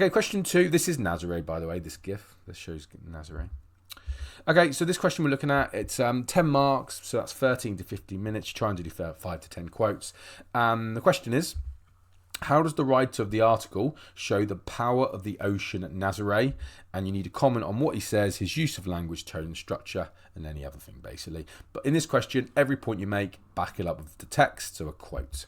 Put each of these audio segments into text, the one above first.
Okay, question 2. This is Nazare, by the way, this GIF. This shows Nazare. Okay, so this question we're looking at, it's 10 marks, so that's 13 to 15 minutes. You try and do 5 to 10 quotes. The question is, how does the writer of the article show the power of the ocean at Nazare? And you need to comment on what he says, his use of language, tone, structure, and any other thing, basically. But in this question, every point you make, back it up with the text, so a quote.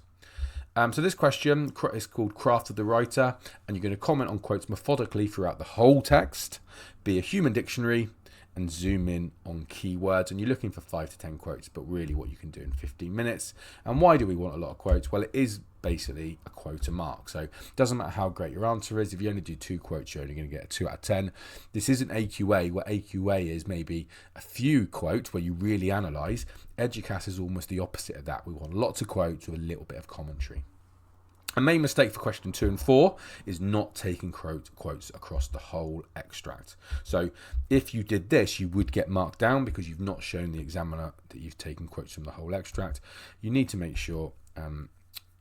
So this question is called Craft of the Writer, and you're going to comment on quotes methodically throughout the whole text, be a human dictionary, and zoom in on keywords. And you're looking for 5 to 10 quotes, but really what you can do in 15 minutes. And why do we want a lot of quotes? Well, it is basically a quota mark. So it doesn't matter how great your answer is. If you only do 2 quotes, you're only going to get a 2 out of 10. This isn't AQA, where AQA is maybe a few quotes where you really analyse. EDUQAS is almost the opposite of that. We want lots of quotes with a little bit of commentary. A main mistake for question 2 and 4 is not taking quotes across the whole extract. So if you did this, you would get marked down because you've not shown the examiner that you've taken quotes from the whole extract. You need to make sure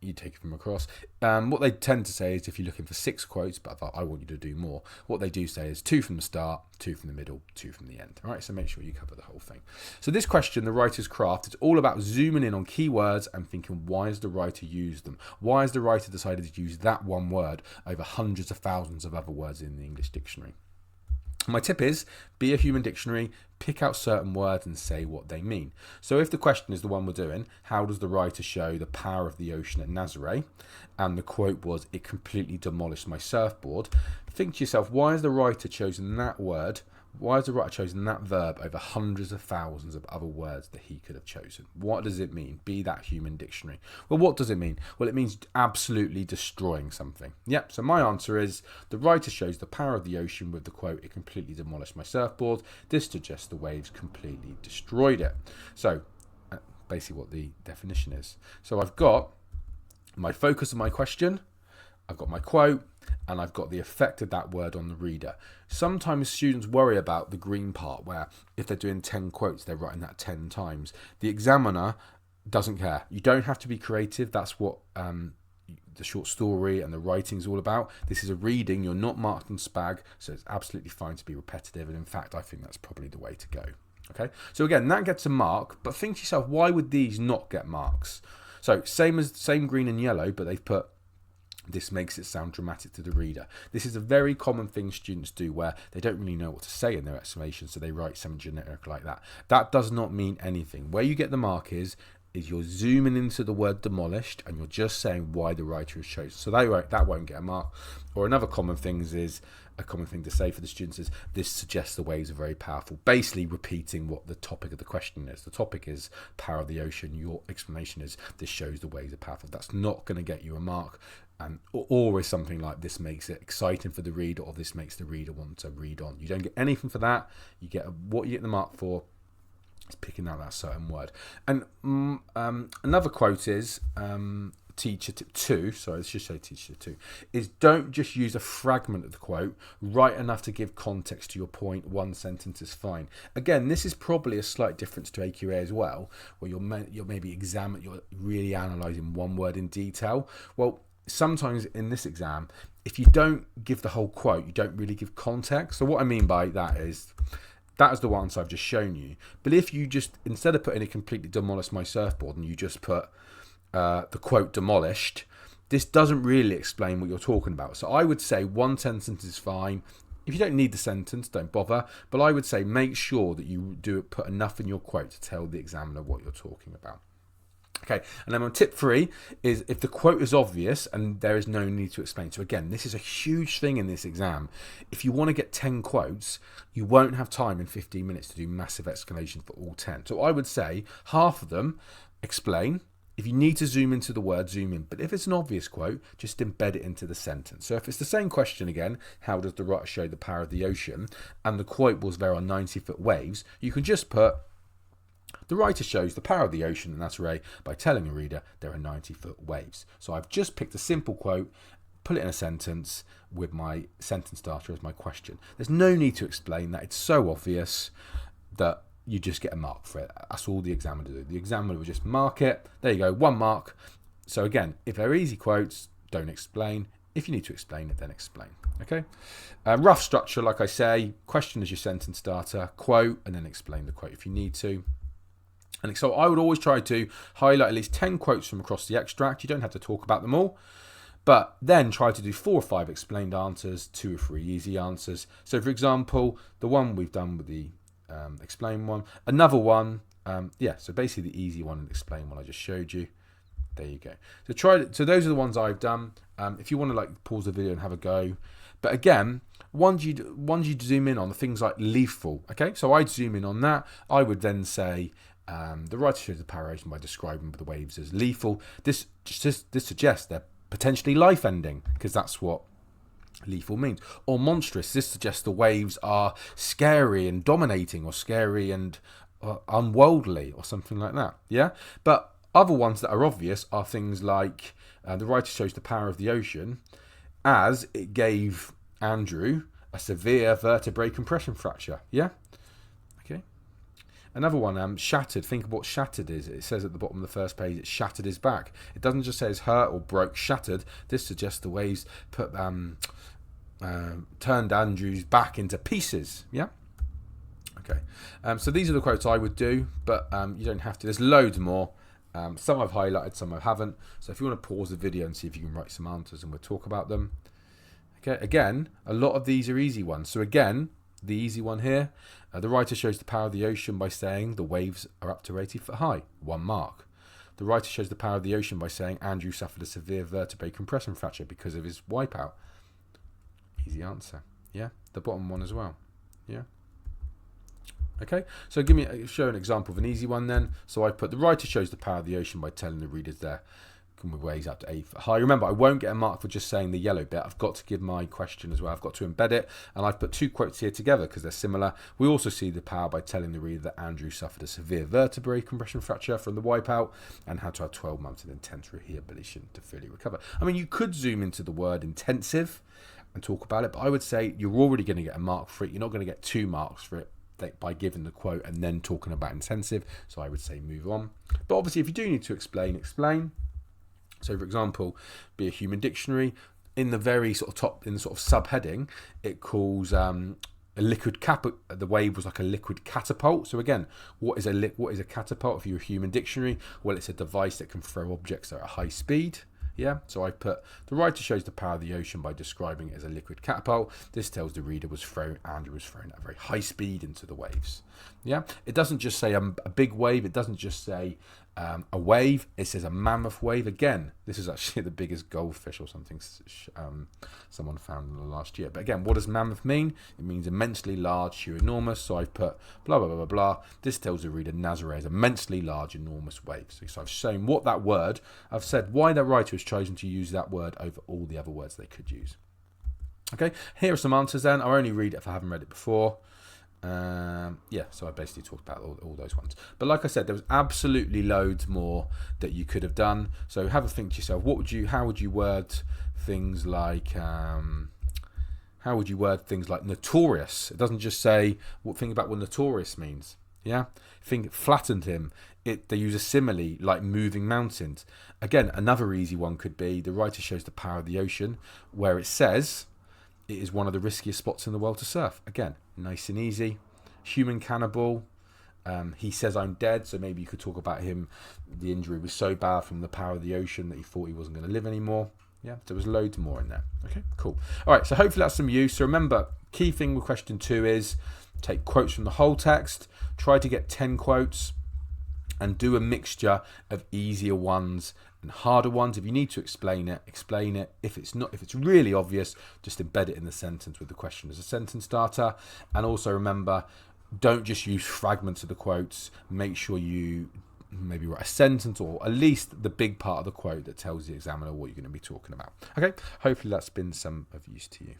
you take it from across. What they tend to say is if you're looking for 6 quotes, but I want you to do more, what they do say is 2 from the start, 2 from the middle, 2 from the end. All right, so make sure you cover the whole thing. So this question, the writer's craft, it's all about zooming in on keywords and thinking, why has the writer used them? Why has the writer decided to use that one word over hundreds of thousands of other words in the English dictionary? My tip is, be a human dictionary, pick out certain words and say what they mean. So if the question is the one we're doing, how does the writer show the power of the ocean at Nazare? And the quote was, it completely demolished my surfboard. Think to yourself, why has the writer chosen that word? Why has the writer chosen that verb over hundreds of thousands of other words that he could have chosen? What does it mean? Be that human dictionary. Well, what does it mean? Well, it means absolutely destroying something. Yep, so my answer is the writer shows the power of the ocean with the quote, it completely demolished my surfboard. This suggests the waves completely destroyed it. So basically what the definition is. So I've got my focus of my question, I've got my quote, and I've got the effect of that word on the reader. Sometimes students worry about the green part where if they're doing 10 quotes, they're writing that 10 times. The examiner doesn't care. You don't have to be creative. That's what the short story and the writing is all about. This is a reading. You're not marked on SPAG, so it's absolutely fine to be repetitive. And in fact, I think that's probably the way to go. Okay, so again, that gets a mark, but think to yourself, why would these not get marks? So same green and yellow, but they've put, this makes it sound dramatic to the reader. This is a very common thing students do where they don't really know what to say in their explanation, so they write something generic like that. That does not mean anything. Where you get the mark is you're zooming into the word demolished and you're just saying why the writer has chosen. So that won't get a mark. Or another common thing a common thing to say for the students is this suggests the waves are very powerful. Basically repeating what the topic of the question is. The topic is power of the ocean. Your explanation is this shows the waves are powerful. That's not going to get you a mark. Or is something like this makes it exciting for the reader, or this makes the reader want to read on. You don't get anything for that. You get what you get the mark for is picking out that certain word. And another quote is teacher tip 2, sorry, let's just say teacher tip 2, is don't just use a fragment of the quote, write enough to give context to your point. One sentence is fine. Again, this is probably a slight difference to AQA as well, where you're maybe you're really analysing one word in detail. Well, sometimes in this exam, if you don't give the whole quote, you don't really give context. So what I mean by that is the answer I've just shown you. But if you just, instead of putting it completely demolished my surfboard, and you just put the quote demolished, this doesn't really explain what you're talking about. So I would say one sentence is fine. If you don't need the sentence, don't bother. But I would say make sure that you put enough in your quote to tell the examiner what you're talking about. Okay, and then on tip 3 is if the quote is obvious and there is no need to explain. So again, this is a huge thing in this exam. If you want to get 10 quotes, you won't have time in 15 minutes to do massive explanation for all 10. So I would say half of them explain. If you need to zoom into the word, zoom in. But if it's an obvious quote, just embed it into the sentence. So if it's the same question again, how does the writer show the power of the ocean? And the quote was there are 90-foot waves, you can just put, the writer shows the power of the ocean in Nazare by telling a reader there are 90-foot waves. So I've just picked a simple quote, put it in a sentence with my sentence starter as my question. There's no need to explain that. It's so obvious that you just get a mark for it. That's all the examiner will do. The examiner will just mark it. There you go, 1 mark. So again, if they're easy quotes, don't explain. If you need to explain it, then explain. Okay. Rough structure, like I say, question as your sentence starter, quote, and then explain the quote if you need to. And so I would always try to highlight at least 10 quotes from across the extract. You don't have to talk about them all, but then try to do 4 or 5 explained answers, 2 or 3 easy answers. So for example, the one we've done with the explain one, another one, so basically the easy one and explain one I just showed you. There you go. So those are the ones I've done. If you want to like pause the video and have a go, but again, ones you zoom in on the things like lethal. Okay, so I'd zoom in on that. I would then say the writer shows the paration by describing the waves as lethal. This suggests they're potentially life-ending, because that's what lethal means. Or monstrous. This suggests the waves are scary and dominating, or scary and unworldly, or something like that. Yeah, but other ones that are obvious are things like the writer shows the power of the ocean as it gave Andrew a severe vertebrae compression fracture. Yeah? Okay. Another one, shattered. Think of what shattered is. It says at the bottom of the first page, it shattered his back. It doesn't just say it's hurt or broke, shattered. This suggests the waves turned Andrew's back into pieces. Yeah? Okay. So these are the quotes I would do, but you don't have to. There's loads more. Some I've highlighted, some I haven't. So if you want to pause the video and see if you can write some answers, and we'll talk about them. Okay, again, a lot of these are easy ones. So again, the easy one here, the writer shows the power of the ocean by saying the waves are up to 80 foot high, 1 mark. The writer shows the power of the ocean by saying Andrew suffered a severe vertebrae compression fracture because of his wipeout. Easy answer. Yeah, the bottom one as well. Yeah. Okay, so show an example of an easy one then. So I put the writer shows the power of the ocean by telling the readers there can waves up to 8 foot high. Remember, I won't get a mark for just saying the yellow bit. I've got to give my question as well. I've got to embed it, and I've put 2 quotes here together because they're similar. We also see the power by telling the reader that Andrew suffered a severe vertebrae compression fracture from the wipeout and had to have 12 months of intense rehabilitation to fully recover. I mean, you could zoom into the word intensive and talk about it, but I would say you're already going to get a mark for it. You're not going to get 2 marks for it by giving the quote and then talking about intensive. So I would say move on. But obviously, if you do need to explain. So for example, be a human dictionary. In the very sort of top, in the sort of subheading, it calls a liquid the wave was like a liquid catapult. So again, what is a catapult if you're a human dictionary? Well, it's a device that can throw objects at a high speed. Yeah, so I put the writer shows the power of the ocean by describing it as a liquid catapult. This tells the reader Andrew was thrown at a very high speed into the waves. Yeah, it doesn't just say a big wave. It doesn't just say a wave. It says a mammoth wave. Again, this is actually the biggest goldfish or something someone found in the last year. But again, what does mammoth mean? It means immensely large, enormous. So I've put blah, blah, blah, blah, blah. This tells the reader Nazare is immensely large, enormous waves. So I've shown what that word, I've said why the writer has chosen to use that word over all the other words they could use. Okay, here are some answers then. I'll only read it if I haven't read it before. So I basically talked about all those ones, but like I said, there was absolutely loads more that you could have done. So have a think to yourself, how would you word things like notorious? It doesn't just say think about what notorious means. Yeah, think flattened him. They use a simile like moving mountains. Again, another easy one could be the writer shows the power of the ocean, where it says it is one of the riskiest spots in the world to surf. Again, nice and easy. Human cannibal. He says I'm dead, so maybe you could talk about him. The injury was so bad from the power of the ocean that he thought he wasn't going to live anymore. Yeah, there was loads more in there. Okay, cool. All right, so hopefully that's some use. So remember, key thing with question 2 is take quotes from the whole text. Try to get 10 quotes and do a mixture of easier ones and harder ones. If you need to explain it, explain it. If it's really obvious, just embed it in the sentence with the question as a sentence starter. And also remember, don't just use fragments of the quotes. Make sure you maybe write a sentence or at least the big part of the quote that tells the examiner what you're going to be talking about. Okay, hopefully that's been some of use to you.